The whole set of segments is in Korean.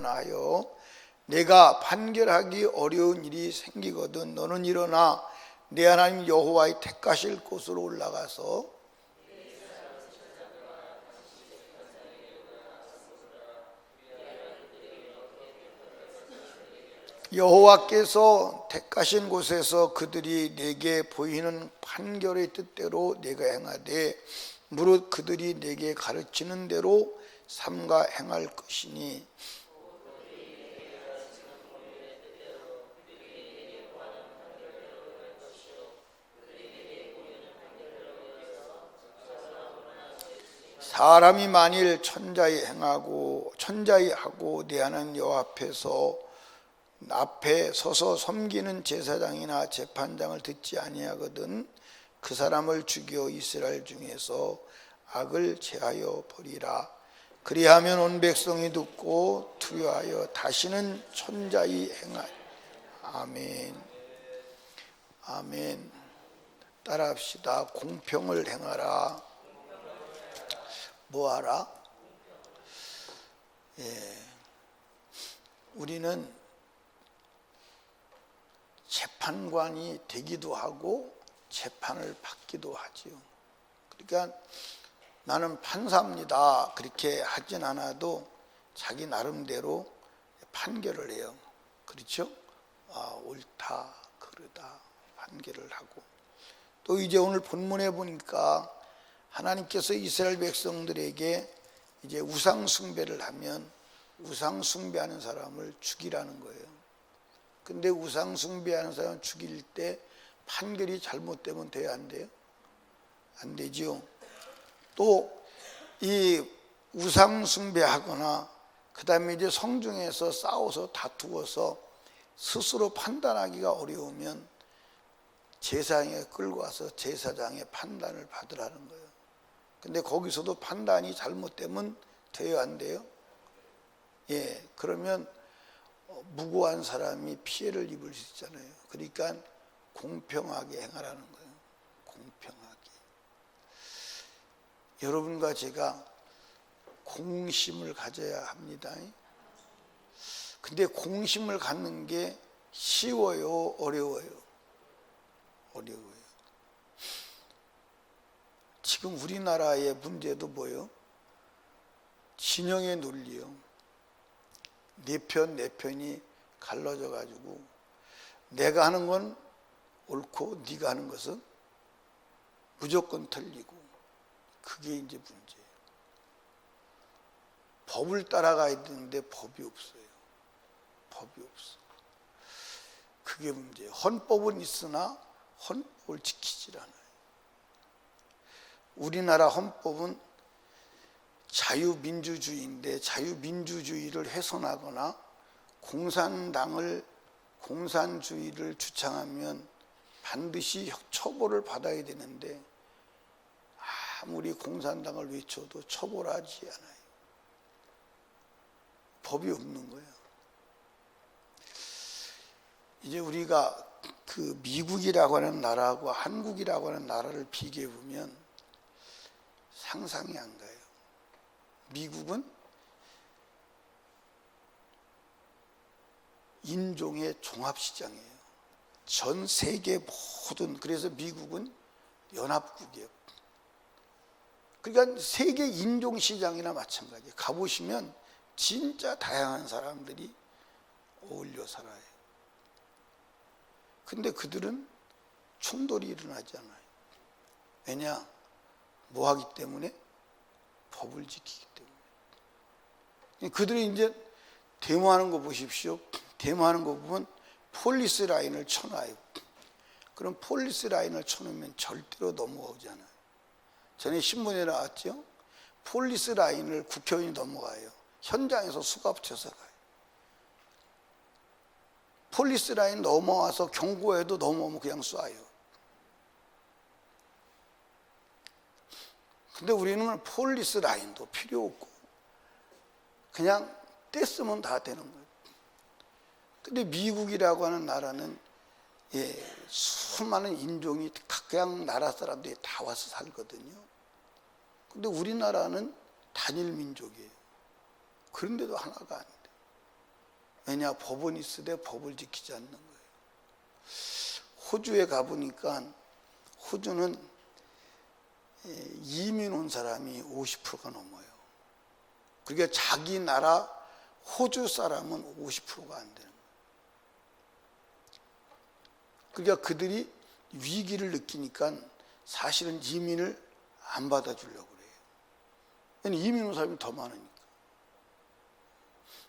하겠거나 하여 내가 판결하기 어려운 일이 생기거든 너는 일어나 내 하나님 여호와의 택하실 곳으로 올라가서 여호와께서 택하신 곳에서 그들이 내게 보이는 판결의 뜻대로 내가 행하되 무릇 그들이 내게 가르치는 대로 삼가 행할 것이니 사람이 만일 천자히 하고 내 하나님 여호와 앞에 서서 섬기는 제사장이나 재판장을 듣지 아니하거든 그 사람을 죽여 이스라엘 중에서 악을 제하여 버리라. 그리하면 온 백성이 듣고 두려워하여 다시는 천자히 행하리. 아멘. 아멘. 따라합시다. 공평을 행하라. 뭐하라? 우리는 재판관이 되기도 하고 재판을 받기도 하지요. 그러니까 나는 판사입니다 그렇게 하진 않아도 자기 나름대로 판결을 해요. 그렇죠? 옳다 그르다 판결을 하고 또 이제 오늘 본문에 보니까 하나님께서 이스라엘 백성들에게 이제 우상 숭배를 하면 우상 숭배하는 사람을 죽이라는 거예요. 근데 우상 숭배하는 사람 죽일 때 판결이 잘못되면 돼요, 안 돼요? 안 되죠. 또 이 우상 숭배하거나 그다음에 이제 성중에서 싸워서 다투어서 스스로 판단하기가 어려우면 제사장에 끌고 와서 제사장의 판단을 받으라는 거예요. 근데 거기서도 판단이 잘못되면 돼요, 안 돼요? 그러면 무고한 사람이 피해를 입을 수 있잖아요. 그러니까 공평하게 행하라는 거예요. 공평하게. 여러분과 제가 공심을 가져야 합니다. 근데 공심을 갖는 게 쉬워요, 어려워요? 어려워요. 지금 우리나라의 문제도 뭐예요? 진영의 논리요. 내 편이 갈라져 가지고 내가 하는 건 옳고 네가 하는 것은 무조건 틀리고 그게 이제 문제예요. 법을 따라가야 되는데 법이 없어요. 법이 없어. 그게 문제예요. 헌법은 있으나 헌법을 지키질 않아요. 우리나라 헌법은 자유민주주의인데 자유민주주의를 훼손하거나 공산주의를 주창하면 반드시 처벌을 받아야 되는데 아무리 공산당을 외쳐도 처벌하지 않아요. 법이 없는 거예요. 이제 우리가 그 미국이라고 하는 나라하고 한국이라고 하는 나라를 비교해 보면 상상이 안 가요. 미국은 인종의 종합시장이에요. 전 세계 모든, 그래서 미국은 연합국이에요. 그러니까 세계 인종시장이나 마찬가지예요. 가보시면 진짜 다양한 사람들이 어울려 살아요. 근데 그들은 충돌이 일어나지 않아요. 왜냐? 뭐 하기 때문에? 법을 지키기 때문에. 그들이 이제 데모하는 거 보십시오. 데모하는 거 보면 폴리스 라인을 쳐놔요. 그럼 폴리스 라인을 쳐놓으면 절대로 넘어오잖아요. 전에 신문에 나왔죠. 폴리스 라인을 국회의원이 넘어가요. 현장에서 수갑 쳐서 가요. 폴리스 라인 넘어와서 경고해도 넘어오면 그냥 쏴요. 근데 우리는 폴리스 라인도 필요 없고 그냥 떼쓰면 다 되는 거예요. 근데 미국이라고 하는 나라는 수많은 인종이 각각 나라 사람들이 다 와서 살거든요. 근데 우리나라는 단일 민족이에요. 그런데도 하나가 안 돼. 왜냐? 법은 있으되 법을 지키지 않는 거예요. 호주에 가보니까 호주는 이민 온 사람이 50%가 넘어요. 그러니까 자기 나라 호주 사람은 50%가 안 되는 거예요. 그러니까 그들이 위기를 느끼니까 사실은 이민을 안 받아주려고 그래요. 왜냐하면 이민 온 사람이 더 많으니까.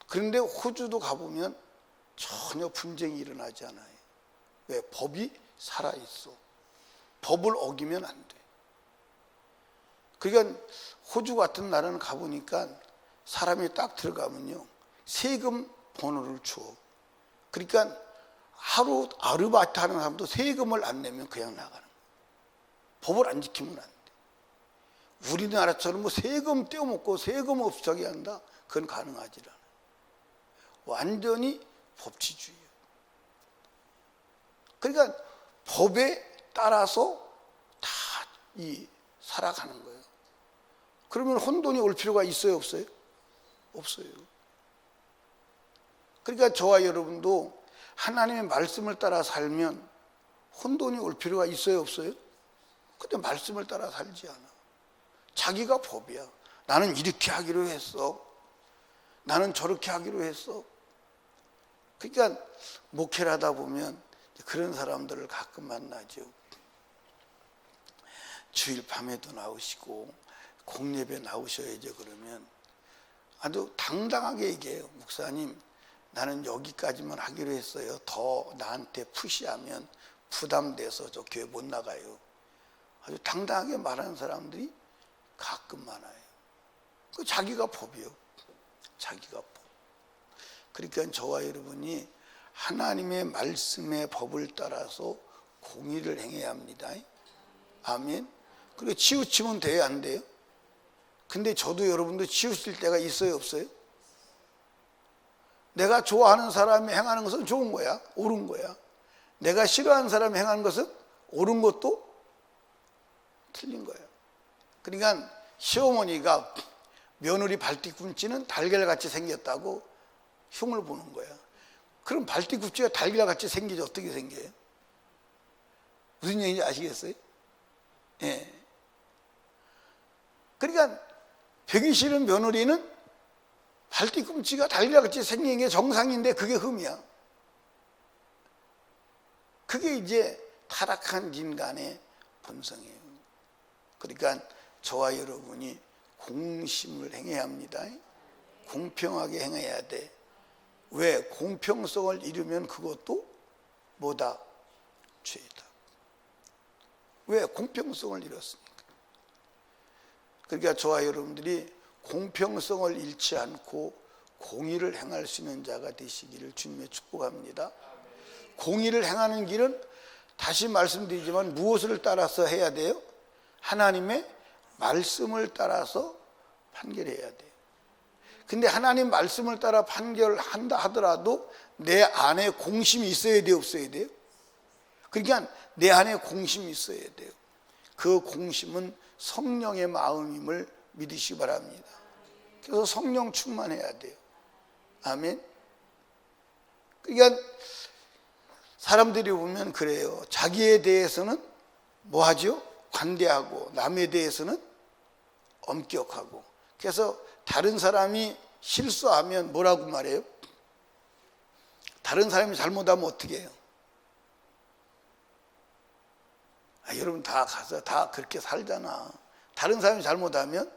그런데 호주도 가보면 전혀 분쟁이 일어나지 않아요. 왜? 법이 살아있어. 법을 어기면 안 돼. 그러니까 호주 같은 나라는 가보니까 사람이 딱 들어가면요, 세금 번호를 줘. 그러니까 하루 아르바이트 하는 사람도 세금을 안 내면 그냥 나가는 거예요. 법을 안 지키면 안 돼. 우리나라처럼 뭐 세금 떼어먹고 세금 없이 한다? 그건 가능하지 않아요. 완전히 법치주의예요. 그러니까 법에 따라서 다 살아가는 거예요. 그러면 혼돈이 올 필요가 있어요, 없어요? 없어요. 그러니까 저와 여러분도 하나님의 말씀을 따라 살면 혼돈이 올 필요가 있어요, 없어요? 근데 말씀을 따라 살지 않아. 자기가 법이야. 나는 이렇게 하기로 했어. 나는 저렇게 하기로 했어. 그러니까 목회를 하다 보면 그런 사람들을 가끔 만나죠. 주일 밤에도 나오시고 공예배 나오셔야죠. 그러면 아주 당당하게 얘기해요. 목사님, 나는 여기까지만 하기로 했어요. 더 나한테 푸시하면 부담돼서 저 교회 못 나가요. 아주 당당하게 말하는 사람들이 가끔 많아요. 그 자기가 법이요. 자기가 법. 그러니까 저와 여러분이 하나님의 말씀의 법을 따라서 공의를 행해야 합니다. 아멘. 그리고 치우치면 돼요, 안 돼요? 근데 저도 여러분도 치우칠 때가 있어요, 없어요? 내가 좋아하는 사람이 행하는 것은 좋은 거야, 옳은 거야. 내가 싫어하는 사람이 행하는 것은 옳은 것도 틀린 거야. 그러니까 시어머니가 며느리 발뒤꿈치는 달걀같이 생겼다고 흉을 보는 거야. 그럼 발뒤꿈치가 달걀같이 생기지 어떻게 생겨요? 무슨 얘기인지 아시겠어요? 예. 그러니까 배기 싫은 며느리는 발뒤꿈치가 달걀같이 생긴 게 정상인데 그게 흠이야. 그게 이제 타락한 인간의 본성이에요. 그러니까 저와 여러분이 공심을 행해야 합니다. 공평하게 행해야 돼. 왜? 공평성을 잃으면 그것도 뭐다? 죄다. 왜? 공평성을 잃었으니까. 그러니까 저와 여러분들이 공평성을 잃지 않고 공의를 행할 수 있는 자가 되시기를 주님의 축복합니다. 공의를 행하는 길은 다시 말씀드리지만 무엇을 따라서 해야 돼요? 하나님의 말씀을 따라서 판결해야 돼요. 근데 하나님 말씀을 따라 판결한다 하더라도 내 안에 공심이 있어야 돼요, 없어야 돼요? 그러니까 내 안에 공심이 있어야 돼요. 그 공심은 성령의 마음임을 믿으시기 바랍니다. 그래서 성령 충만해야 돼요. 아멘. 그러니까 사람들이 보면 그래요. 자기에 대해서는 뭐 하죠? 관대하고 남에 대해서는 엄격하고. 그래서 다른 사람이 실수하면 뭐라고 말해요? 다른 사람이 잘못하면 어떻게 해요? 여러분 다 가서 다 그렇게 살잖아. 다른 사람이 잘못하면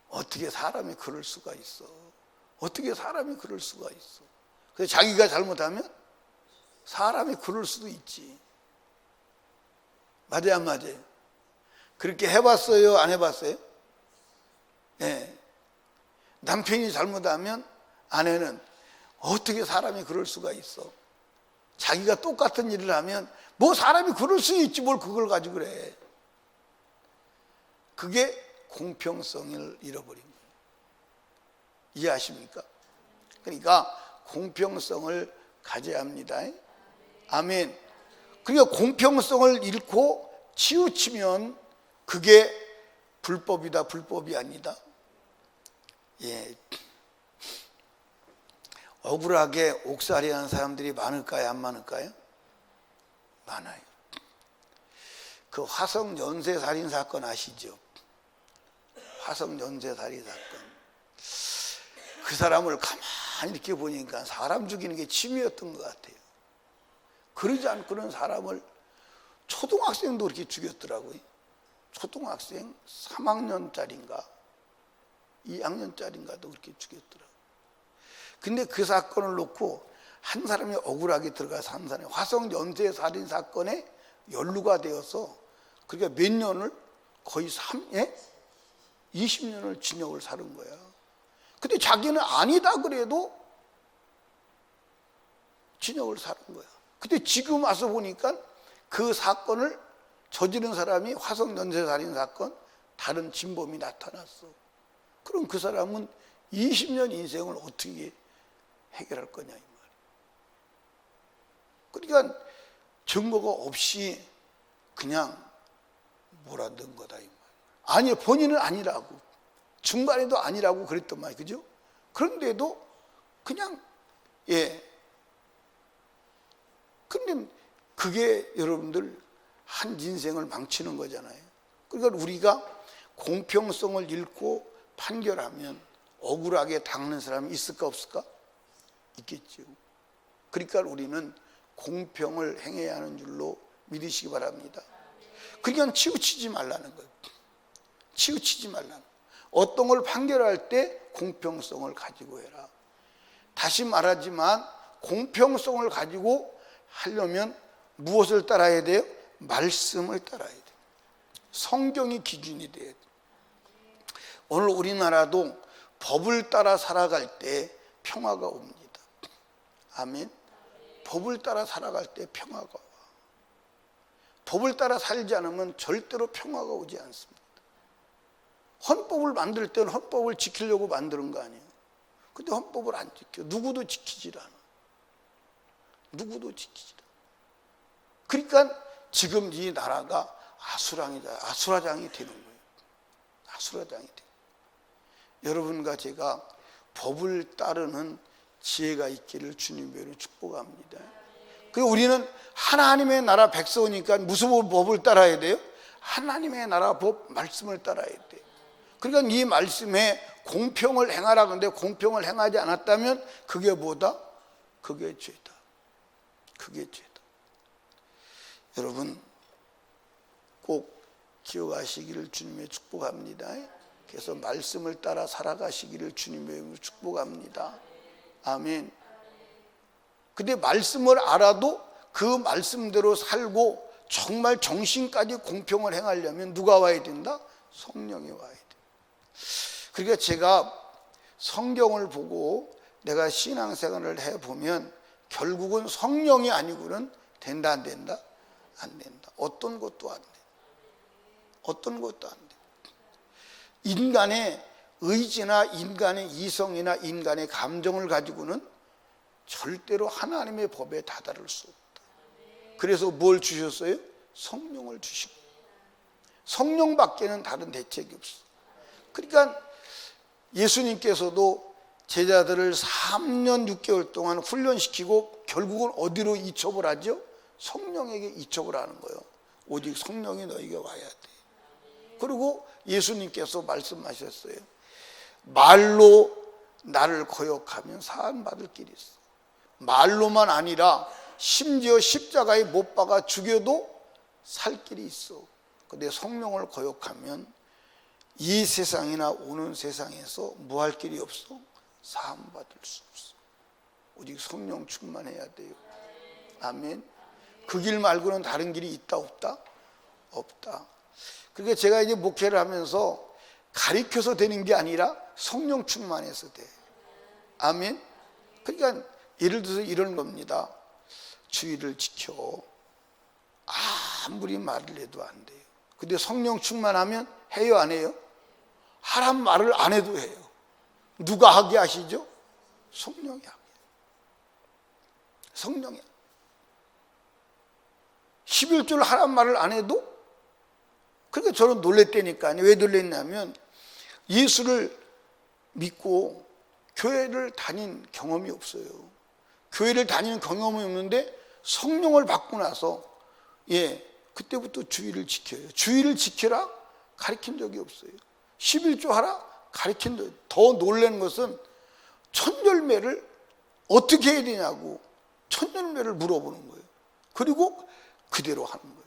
어떻게 사람이 그럴 수가 있어? 어떻게 사람이 그럴 수가 있어? 그래서 자기가 잘못하면 사람이 그럴 수도 있지. 맞아요, 안 맞아요? 그렇게 해봤어요, 안 해봤어요? 네. 남편이 잘못하면 아내는 어떻게 사람이 그럴 수가 있어? 자기가 똑같은 일을 하면 뭐 사람이 그럴 수 있지 뭘 그걸 가지고 그래. 그게 공평성을 잃어버린 거예요. 이해하십니까? 그러니까 공평성을 가져야 합니다. 아멘. 그러니까 공평성을 잃고 치우치면 그게 불법이다, 불법이 아니다. 예. 억울하게 옥살이하는 사람들이 많을까요? 안 많을까요? 많아요. 그 화성 연쇄살인 사건 아시죠? 화성 연쇄살인 사건. 그 사람을 가만히 이렇게 보니까 사람 죽이는 게 취미였던 것 같아요. 그러지 않고는 사람을, 초등학생도 그렇게 죽였더라고요. 초등학생 3학년짜리인가 2학년짜리인가도 그렇게 죽였더라고요. 근데 그 사건을 놓고 한 사람이 억울하게 들어가서 한 사람이 화성 연쇄살인 사건에 연루가 되어서, 그러니까 몇 년을, 거의 20년을 징역을 살은 거야. 근데 자기는 아니다 그래도 징역을 살은 거야. 근데 지금 와서 보니까 그 사건을 저지른 사람이 화성 연쇄살인 사건, 다른 진범이 나타났어. 그럼 그 사람은 20년 인생을 어떻게 해결할 거냐 이 말이야. 그러니까 증거가 없이 그냥 몰아넣은 거다 이 말이야. 아니, 본인은 아니라고, 중간에도 아니라고 그랬단 말이야, 그죠? 그런데도 그냥, 근데 그게 여러분들 한 인생을 망치는 거잖아요. 그러니까 우리가 공평성을 잃고 판결하면 억울하게 당하는 사람이 있을까 없을까? 있겠죠. 그러니까 우리는 공평을 행해야 하는 줄로 믿으시기 바랍니다. 그러니까 치우치지 말라는 거예요. 치우치지 말라는. 어떤 걸 판결할 때 공평성을 가지고 해라. 다시 말하지만 공평성을 가지고 하려면 무엇을 따라야 돼요? 말씀을 따라야 돼요. 성경이 기준이 돼야 돼요. 오늘 우리나라도 법을 따라 살아갈 때 평화가 옵니다. 아멘. 법을 따라 살아갈 때 평화가 와. 법을 따라 살지 않으면 절대로 평화가 오지 않습니다. 헌법을 만들 때는 헌법을 지키려고 만드는 거 아니에요. 근데 헌법을 안 지켜. 누구도 지키질 않아. 누구도 지키질 않아. 그러니까 지금 이 나라가 아수라장이 되는 거예요. 아수라장이 돼요. 여러분과 제가 법을 따르는 지혜가 있기를 주님으로 축복합니다. 그리고 우리는 하나님의 나라 백성이니까 무슨 법을 따라야 돼요? 하나님의 나라 법, 말씀을 따라야 돼요. 그러니까 이 말씀에 공평을 행하라. 그런데 공평을 행하지 않았다면 그게 뭐다? 그게 죄다. 그게 죄다. 여러분 꼭 기억하시기를 주님의 축복합니다. 그래서 말씀을 따라 살아가시기를 주님의 이름으로 축복합니다. 아멘. 근데 말씀을 알아도 그 말씀대로 살고 정말 정신까지 공평을 행하려면 누가 와야 된다? 성령이 와야 돼. 그러니까 제가 성경을 보고 내가 신앙생활을 해보면 결국은 성령이 아니고는 된다 안 된다? 안 된다. 어떤 것도 안 돼. 어떤 것도 안 돼. 인간의 의지나 인간의 이성이나 인간의 감정을 가지고는 절대로 하나님의 법에 다다를 수 없다. 그래서 뭘 주셨어요? 성령을 주시고, 성령밖에는 다른 대책이 없어. 그러니까 예수님께서도 제자들을 3년 6개월 동안 훈련시키고 결국은 어디로 이첩을 하죠? 성령에게 이첩을 하는 거예요. 오직 성령이 너에게 와야 돼. 그리고 예수님께서 말씀하셨어요. 말로 나를 거역하면 사함받을 길이 있어. 말로만 아니라 심지어 십자가에 못 박아 죽여도 살 길이 있어. 근데 성령을 거역하면 이 세상이나 오는 세상에서 뭐 할 길이 없어? 사함받을 수 없어. 오직 성령 충만해야 돼요. 아멘. 그 길 말고는 다른 길이 있다 없다? 없다. 그러니까 제가 이제 목회를 하면서 가르쳐서 되는 게 아니라 성령 충만해서 돼. 아멘. 그러니까 예를 들어서 이런 겁니다. 주의를 지켜. 아무리 말을 해도 안 돼요. 근데 성령 충만하면 해요 안 해요? 하란 말을 안 해도 해요. 누가 하게 하시죠? 성령이 하게. 성령이. 11절 하란 말을 안 해도. 그러니까 저는 놀랬다니까요. 왜 놀랬냐면 예수를 믿고 교회를 다닌 경험이 없어요. 교회를 다니는 경험이 없는데 성령을 받고 나서 그때부터 주의를 지켜요. 주의를 지키라 가르친 적이 없어요. 11조 하라 가르친 적. 더 놀라는 것은 천열매를 어떻게 해야 되냐고 천열매를 물어보는 거예요. 그리고 그대로 하는 거예요.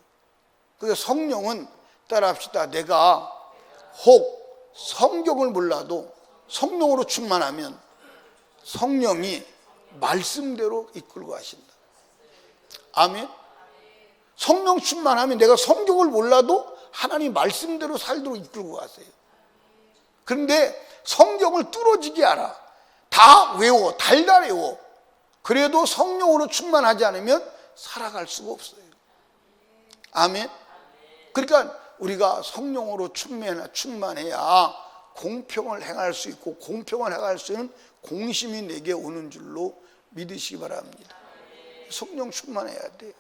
그래서 성령은 따라합시다. 내가 혹 성경을 몰라도 성령으로 충만하면 성령이 말씀대로 이끌고 가신다. 아멘. 성령 충만하면 내가 성경을 몰라도 하나님 말씀대로 살도록 이끌고 가세요. 그런데 성경을 뚫어지게 알아. 다 외워, 달달 외워. 그래도 성령으로 충만하지 않으면 살아갈 수가 없어요. 아멘. 그러니까 우리가 성령으로 충만해야 공평을 행할 수 있고 공평을 행할 수 있는 공심이 내게 오는 줄로 믿으시기 바랍니다. 성령 충만해야 돼요.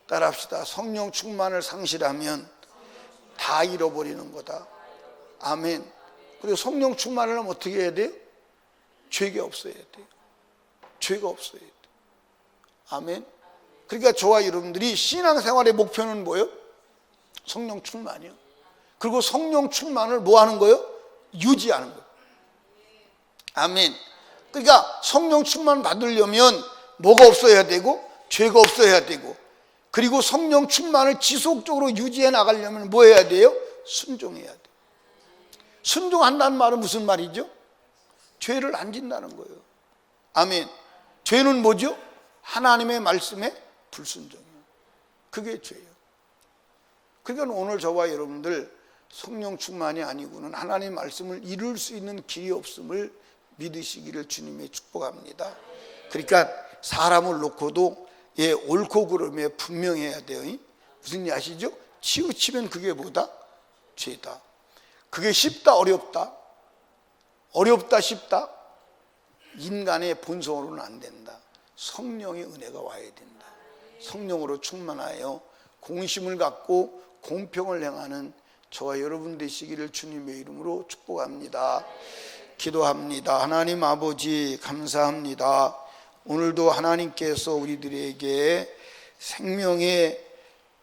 따라합시다. 성령 충만을 상실하면 다 잃어버리는 거다. 아멘. 그리고 성령 충만을 하면 어떻게 해야 돼요? 죄가 없어야 돼요. 죄가 없어야 돼요. 아멘. 그러니까 저와 여러분들이 신앙생활의 목표는 뭐예요? 성령 충만이요. 그리고 성령 충만을 뭐 하는 거예요? 유지하는 거예요. 아멘. 그러니까 성령 충만 받으려면 뭐가 없어야 되고 죄가 없어야 되고, 그리고 성령 충만을 지속적으로 유지해 나가려면 뭐 해야 돼요? 순종해야 돼요. 순종한다는 말은 무슨 말이죠? 죄를 안 짓는다는 거예요. 아멘. 죄는 뭐죠? 하나님의 말씀에 불순종이에요. 그게 죄예요. 그러니까 오늘 저와 여러분들 성령 충만이 아니고는 하나님의 말씀을 이룰 수 있는 길이 없음을 믿으시기를 주님의 축복합니다. 그러니까 사람을 놓고도 옳고 그름에 분명해야 돼요. 무슨 일 아시죠? 치우치면 그게 뭐다? 죄다. 그게 쉽다 어렵다? 어렵다 쉽다? 인간의 본성으로는 안 된다. 성령의 은혜가 와야 된다. 성령으로 충만하여 공심을 갖고 공평을 행하는 저와 여러분 되시기를 주님의 이름으로 축복합니다. 기도합니다. 하나님 아버지 감사합니다. 오늘도 하나님께서 우리들에게 생명의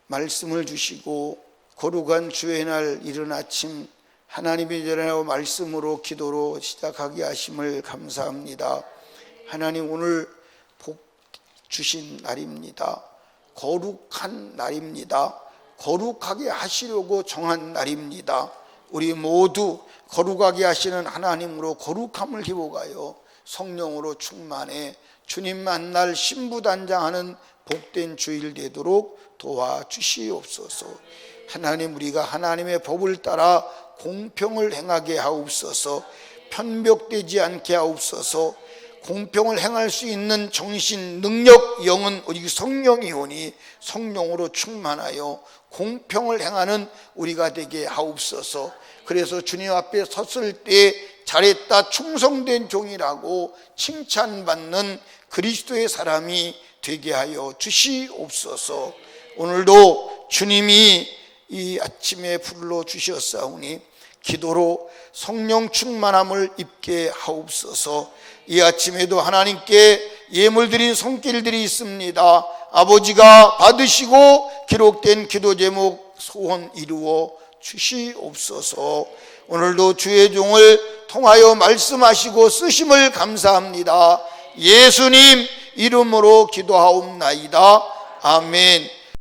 말씀을 주시고 거룩한 주의 날 이른 아침 하나님의 전하고 말씀으로 기도로 시작하게 하심을 감사합니다. 하나님 오늘 복 주신 날입니다. 거룩한 날입니다. 거룩하게 하시려고 정한 날입니다. 우리 모두 거룩하게 하시는 하나님으로 거룩함을 기복하여 성령으로 충만해 주님 만날 신부단장하는 복된 주일 되도록 도와주시옵소서. 하나님, 우리가 하나님의 법을 따라 공평을 행하게 하옵소서. 편벽되지 않게 하옵소서. 공평을 행할 수 있는 정신, 능력, 영은 우리 성령이 오니 성령으로 충만하여 공평을 행하는 우리가 되게 하옵소서. 그래서 주님 앞에 섰을 때 잘했다 충성된 종이라고 칭찬받는 그리스도의 사람이 되게 하여 주시옵소서. 오늘도 주님이 이 아침에 불러 주셨사오니 기도로 성령 충만함을 입게 하옵소서. 이 아침에도 하나님께 예물드린 손길들이 있습니다. 아버지가 받으시고 기록된 기도 제목 소원 이루어 주시옵소서. 오늘도 주의 종을 통하여 말씀하시고 쓰심을 감사합니다. 예수님 이름으로 기도하옵나이다. 아멘.